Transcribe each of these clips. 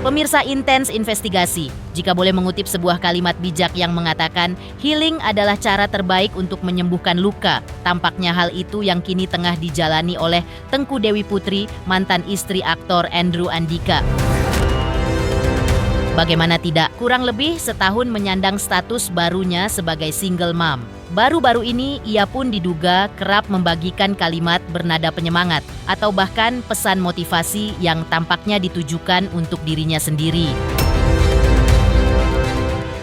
Pemirsa Intens Investigasi, jika boleh mengutip sebuah kalimat bijak yang mengatakan, healing adalah cara terbaik untuk menyembuhkan luka. Tampaknya hal itu yang kini tengah dijalani oleh Tengku Dewi Putri, mantan istri aktor Andrew Andika. Bagaimana tidak, kurang lebih setahun menyandang status barunya sebagai single mom. Baru-baru ini ia pun diduga kerap membagikan kalimat bernada penyemangat atau bahkan pesan motivasi yang tampaknya ditujukan untuk dirinya sendiri.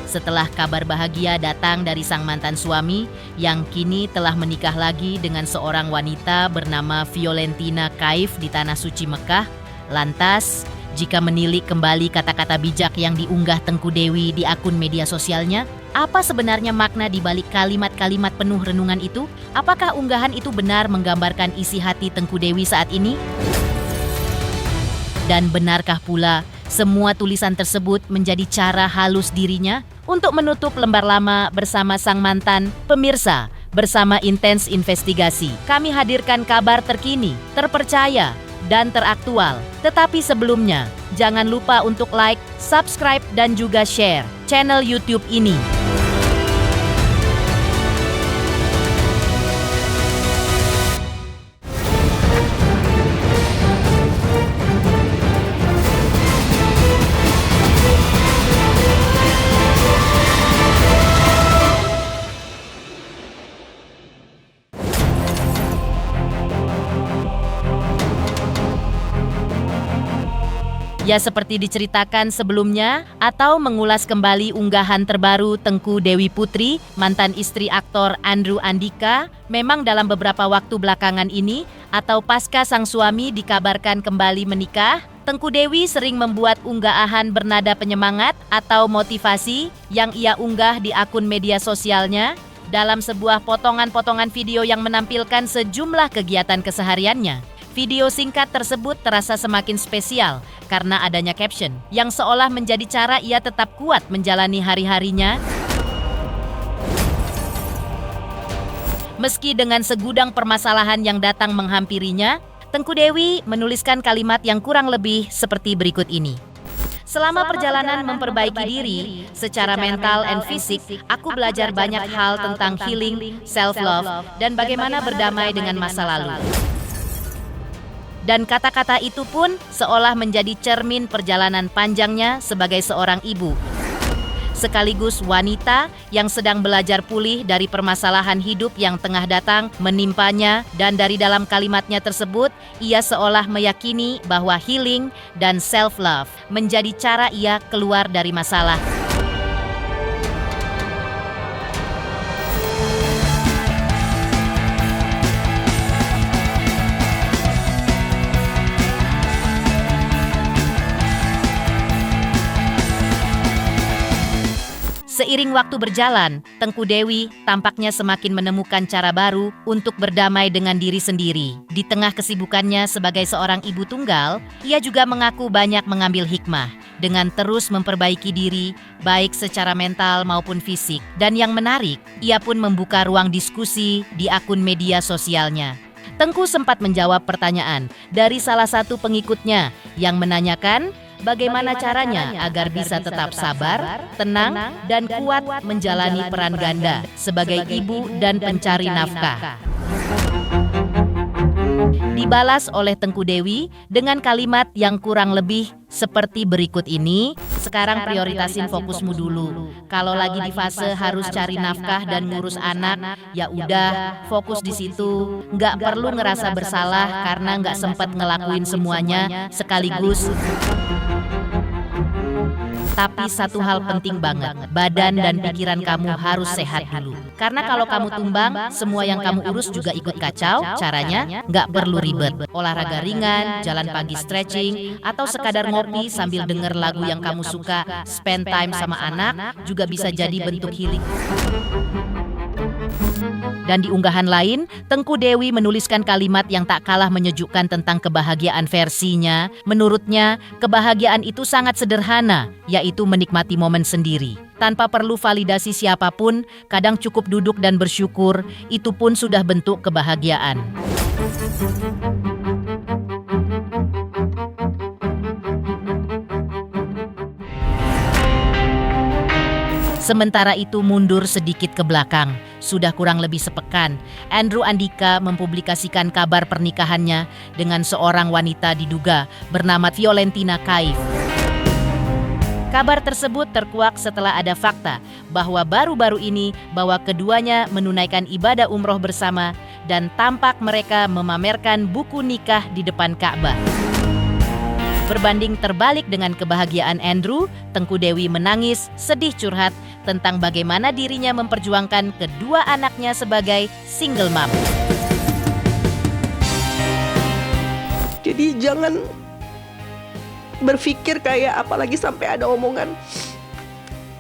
Setelah kabar bahagia datang dari sang mantan suami yang kini telah menikah lagi dengan seorang wanita bernama Violentina Kaif di Tanah Suci Mekah, lantas jika menilik kembali kata-kata bijak yang diunggah Tengku Dewi di akun media sosialnya, apa sebenarnya makna di balik kalimat-kalimat penuh renungan itu? Apakah unggahan itu benar menggambarkan isi hati Tengku Dewi saat ini? Dan benarkah pula semua tulisan tersebut menjadi cara halus dirinya untuk menutup lembar lama bersama sang mantan? Pemirsa, bersama Intens Investigasi, kami hadirkan kabar terkini, terpercaya, dan teraktual. Tetapi sebelumnya, jangan lupa untuk like, subscribe, dan juga share channel YouTube ini. Ya seperti diceritakan sebelumnya atau mengulas kembali unggahan terbaru Tengku Dewi Putri, mantan istri aktor Andrew Andika, memang dalam beberapa waktu belakangan ini atau pasca sang suami dikabarkan kembali menikah, Tengku Dewi sering membuat unggahan bernada penyemangat atau motivasi yang ia unggah di akun media sosialnya dalam sebuah potongan-potongan video yang menampilkan sejumlah kegiatan kesehariannya. Video singkat tersebut terasa semakin spesial karena adanya caption yang seolah menjadi cara ia tetap kuat menjalani hari-harinya. Meski dengan segudang permasalahan yang datang menghampirinya, Tengku Dewi menuliskan kalimat yang kurang lebih seperti berikut ini. Selama perjalanan memperbaiki diri secara mental dan fisik, aku belajar banyak hal tentang healing, self-love, dan bagaimana berdamai dengan masa lalu. Dan kata-kata itu pun seolah menjadi cermin perjalanan panjangnya sebagai seorang ibu, sekaligus wanita yang sedang belajar pulih dari permasalahan hidup yang tengah datang menimpanya. Dan dari dalam kalimatnya tersebut, ia seolah meyakini bahwa healing dan self-love menjadi cara ia keluar dari masalah. Seiring waktu berjalan, Tengku Dewi tampaknya semakin menemukan cara baru untuk berdamai dengan diri sendiri. Di tengah kesibukannya sebagai seorang ibu tunggal, ia juga mengaku banyak mengambil hikmah dengan terus memperbaiki diri, baik secara mental maupun fisik. Dan yang menarik, ia pun membuka ruang diskusi di akun media sosialnya. Tengku sempat menjawab pertanyaan dari salah satu pengikutnya yang menanyakan, bagaimana caranya agar bisa tetap sabar, tenang, dan kuat menjalani peran ganda sebagai ibu dan pencari nafkah. Dibalas oleh Tengku Dewi dengan kalimat yang kurang lebih seperti berikut ini. Sekarang prioritasin fokusmu dulu. Kalau lagi di fase harus cari nafkah dan ngurus anak, ya udah fokus di situ. Nggak perlu ngerasa bersalah karena nggak sempat ngelakuin semuanya sekaligus. Tapi satu hal penting banget, badan dan pikiran kamu harus sehat dulu. Karena kalau kamu tumbang, semua yang kamu urus juga ikut kacau. Caranya nggak perlu ribet. Olahraga ringan, jalan pagi stretching, atau sekadar ngopi sambil denger lagu yang kamu suka. Spend time sama anak juga bisa jadi bentuk healing. Dan di unggahan lain, Tengku Dewi menuliskan kalimat yang tak kalah menyejukkan tentang kebahagiaan versinya. Menurutnya, kebahagiaan itu sangat sederhana, yaitu menikmati momen sendiri. Tanpa perlu validasi siapapun, kadang cukup duduk dan bersyukur, itu pun sudah bentuk kebahagiaan. Sementara itu mundur sedikit ke belakang, sudah kurang lebih sepekan, Andrew Andika mempublikasikan kabar pernikahannya dengan seorang wanita diduga bernama Violentina Kaif. Kabar tersebut terkuak setelah ada fakta bahwa baru-baru ini bahwa keduanya menunaikan ibadah umroh bersama dan tampak mereka memamerkan buku nikah di depan Ka'bah. Berbanding terbalik dengan kebahagiaan Andrew, Tengku Dewi menangis, sedih curhat tentang bagaimana dirinya memperjuangkan kedua anaknya sebagai single mom. Jadi jangan berpikir kayak apalagi sampai ada omongan,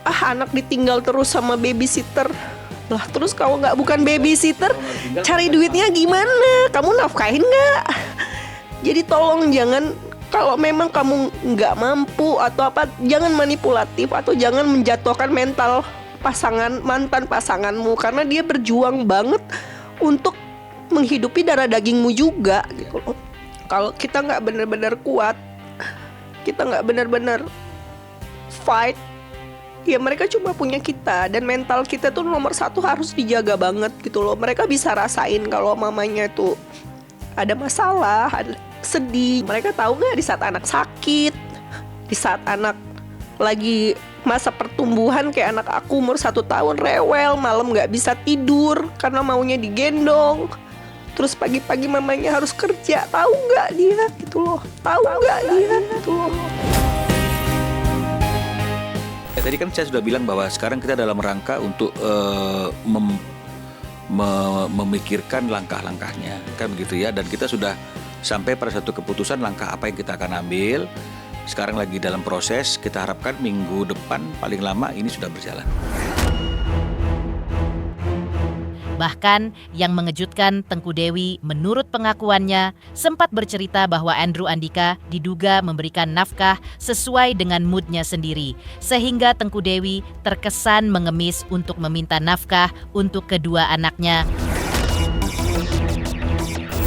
anak ditinggal terus sama babysitter. Lah terus kalau bukan babysitter, cari duitnya gimana? Kamu nafkahin nggak? Jadi tolong jangan, kalau memang kamu nggak mampu atau apa, jangan manipulatif atau jangan menjatuhkan mental mantan pasanganmu, karena dia berjuang banget untuk menghidupi darah dagingmu juga gitu loh. Kalau kita nggak benar-benar kuat, kita nggak benar-benar fight, ya mereka cuma punya kita, dan mental kita tuh nomor satu harus dijaga banget gitu loh. Mereka bisa rasain kalau mamanya tuh ada masalah, ada sedih. Mereka tahu nggak di saat anak sakit, di saat anak lagi masa pertumbuhan kayak anak aku umur 1 tahun rewel, malam nggak bisa tidur karena maunya digendong. Terus pagi-pagi mamanya harus kerja, tahu nggak dia gitu loh, tahu nggak dia gitu loh. Tadi kan saya sudah bilang bahwa sekarang kita dalam rangka untuk memikirkan langkah-langkahnya, kan begitu ya. Dan kita sudah sampai pada satu keputusan langkah apa yang kita akan ambil. Sekarang lagi dalam proses, kita harapkan minggu depan paling lama ini sudah berjalan. Bahkan yang mengejutkan, Tengku Dewi menurut pengakuannya sempat bercerita bahwa Andrew Andika diduga memberikan nafkah sesuai dengan moodnya sendiri. Sehingga Tengku Dewi terkesan mengemis untuk meminta nafkah untuk kedua anaknya.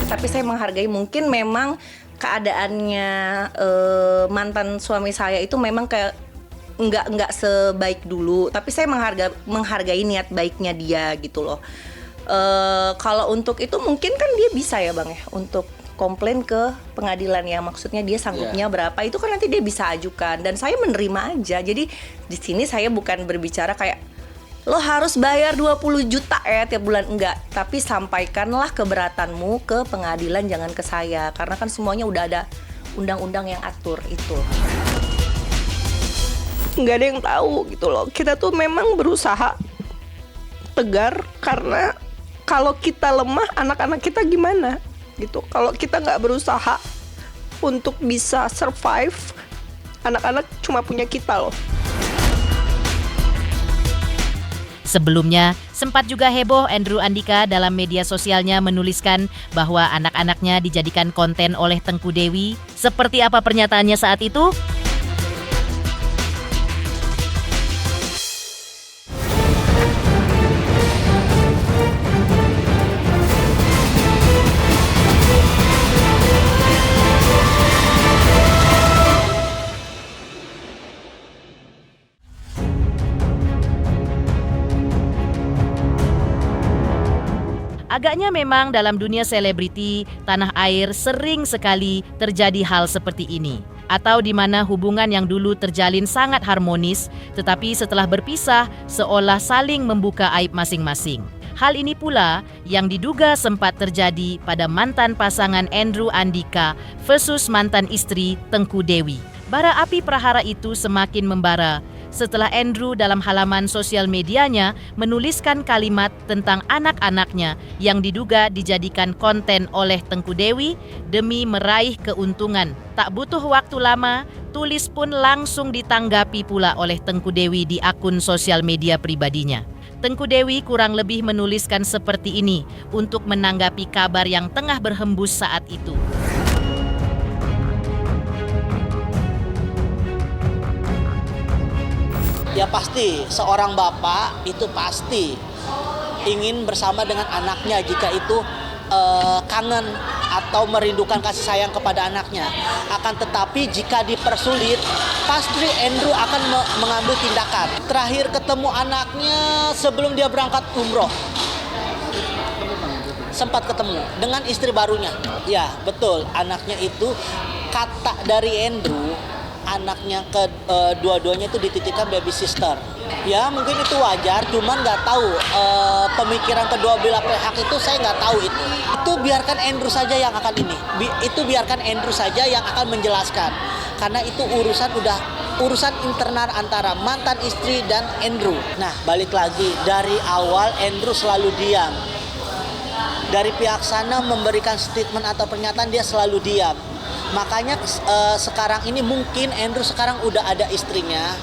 Tapi saya menghargai, mungkin memang keadaannya mantan suami saya itu memang kayak nggak sebaik dulu. Tapi saya menghargai niat baiknya dia gitu loh. Kalau untuk itu mungkin kan dia bisa ya Bang ya, untuk komplain ke pengadilan ya, maksudnya dia sanggupnya berapa itu kan nanti dia bisa ajukan, dan saya menerima aja. Jadi di sini saya bukan berbicara kayak lo harus bayar 20 juta ya tiap bulan, enggak, tapi sampaikanlah keberatanmu ke pengadilan, jangan ke saya, karena kan semuanya udah ada undang-undang yang atur itu. Nggak ada yang tahu gitu loh. Kita tuh memang berusaha tegar, karena kalau kita lemah, anak-anak kita gimana gitu. Kalau kita nggak berusaha untuk bisa survive, anak-anak cuma punya kita loh. Sebelumnya, sempat juga heboh Andrew Andika dalam media sosialnya menuliskan bahwa anak-anaknya dijadikan konten oleh Tengku Dewi. Seperti apa pernyataannya saat itu? Agaknya memang dalam dunia selebriti, tanah air sering sekali terjadi hal seperti ini. Atau di mana hubungan yang dulu terjalin sangat harmonis, tetapi setelah berpisah seolah saling membuka aib masing-masing. Hal ini pula yang diduga sempat terjadi pada mantan pasangan Andrew Andika versus mantan istri Tengku Dewi. Bara api prahara itu semakin membara setelah Andrew dalam halaman sosial medianya menuliskan kalimat tentang anak-anaknya yang diduga dijadikan konten oleh Tengku Dewi demi meraih keuntungan. Tak butuh waktu lama, tulis pun langsung ditanggapi pula oleh Tengku Dewi di akun sosial media pribadinya. Tengku Dewi kurang lebih menuliskan seperti ini untuk menanggapi kabar yang tengah berhembus saat itu. Ya pasti, seorang bapak itu pasti ingin bersama dengan anaknya jika itu kangen atau merindukan kasih sayang kepada anaknya. Akan tetapi jika dipersulit, pasti Andrew akan mengambil tindakan. Terakhir ketemu anaknya sebelum dia berangkat umroh. Sempat ketemu dengan istri barunya. Ya, betul. Anaknya itu, kata dari Andrew, anaknya dua-duanya itu dititipkan baby sister. Ya, mungkin itu wajar, cuman nggak tahu pemikiran kedua belah pihak itu, saya nggak tahu itu. Itu biarkan Andrew saja yang akan itu biarkan Andrew saja yang akan menjelaskan. Karena itu urusan internal antara mantan istri dan Andrew. Nah, balik lagi, dari awal Andrew selalu diam. Dari pihak sana memberikan statement atau pernyataan, dia selalu diam. Makanya sekarang ini mungkin Andrew sekarang udah ada istrinya.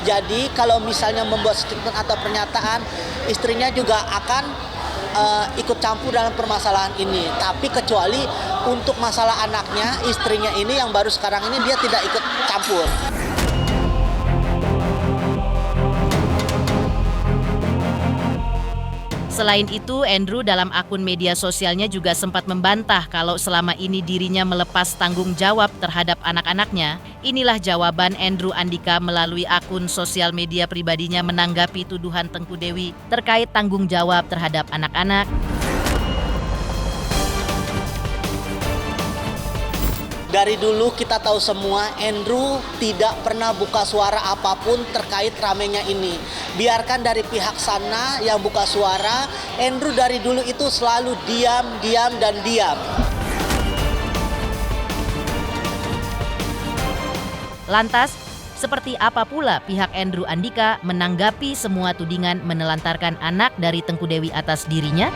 Jadi kalau misalnya membuat statement atau pernyataan, istrinya juga akan ikut campur dalam permasalahan ini. Tapi kecuali untuk masalah anaknya, istrinya ini yang baru sekarang ini dia tidak ikut campur. Selain itu, Andrew dalam akun media sosialnya juga sempat membantah kalau selama ini dirinya melepas tanggung jawab terhadap anak-anaknya. Inilah jawaban Andrew Andika melalui akun sosial media pribadinya menanggapi tuduhan Tengku Dewi terkait tanggung jawab terhadap anak-anak. Dari dulu kita tahu semua, Andrew tidak pernah buka suara apapun terkait ramenya ini. Biarkan dari pihak sana yang buka suara, Andrew dari dulu itu selalu diam, dan diam. Lantas, seperti apa pula pihak Andrew Andika menanggapi semua tudingan menelantarkan anak dari Tengku Dewi atas dirinya?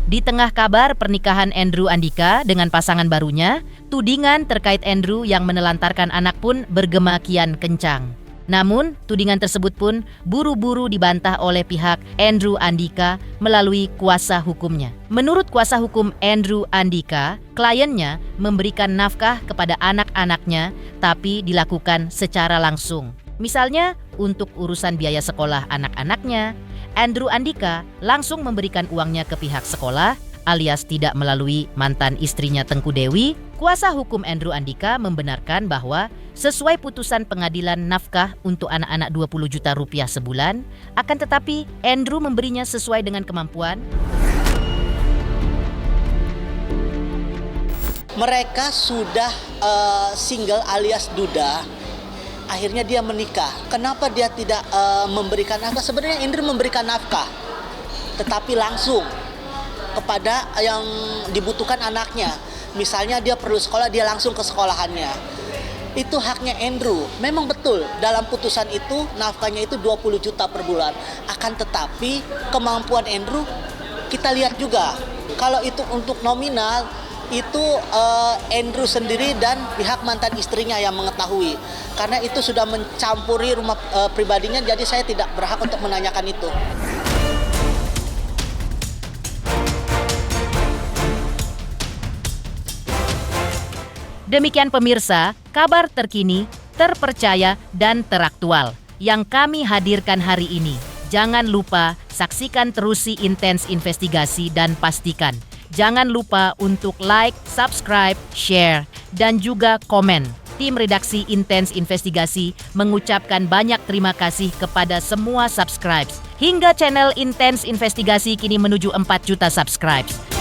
Di tengah kabar pernikahan Andrew Andika dengan pasangan barunya, tudingan terkait Andrew yang menelantarkan anak pun bergema kian kencang. Namun, tudingan tersebut pun buru-buru dibantah oleh pihak Andrew Andika melalui kuasa hukumnya. Menurut kuasa hukum Andrew Andika, kliennya memberikan nafkah kepada anak-anaknya tapi dilakukan secara langsung. Misalnya, untuk urusan biaya sekolah anak-anaknya, Andrew Andika langsung memberikan uangnya ke pihak sekolah alias tidak melalui mantan istrinya Tengku Dewi. Kuasa hukum Andrew Andika membenarkan bahwa sesuai putusan pengadilan nafkah untuk anak-anak 20 juta rupiah sebulan, akan tetapi Andrew memberinya sesuai dengan kemampuan. Mereka sudah single alias duda. Akhirnya dia menikah. Kenapa dia tidak memberikan nafkah? Sebenarnya Andrew memberikan nafkah, tetapi langsung kepada yang dibutuhkan anaknya. Misalnya dia perlu sekolah, dia langsung ke sekolahannya. Itu haknya Andrew. Memang betul dalam putusan itu nafkahnya itu 20 juta per bulan. Akan tetapi kemampuan Andrew kita lihat juga. Kalau itu untuk nominal, itu Andrew sendiri dan pihak mantan istrinya yang mengetahui. Karena itu sudah mencampuri rumah pribadinya, jadi saya tidak berhak untuk menanyakan itu. Demikian pemirsa, kabar terkini, terpercaya, dan teraktual yang kami hadirkan hari ini. Jangan lupa saksikan terus si Intens Investigasi dan pastikan jangan lupa untuk like, subscribe, share, dan juga komen. Tim redaksi Intens Investigasi mengucapkan banyak terima kasih kepada semua subscribers. Hingga channel Intens Investigasi kini menuju 4 juta subscribers.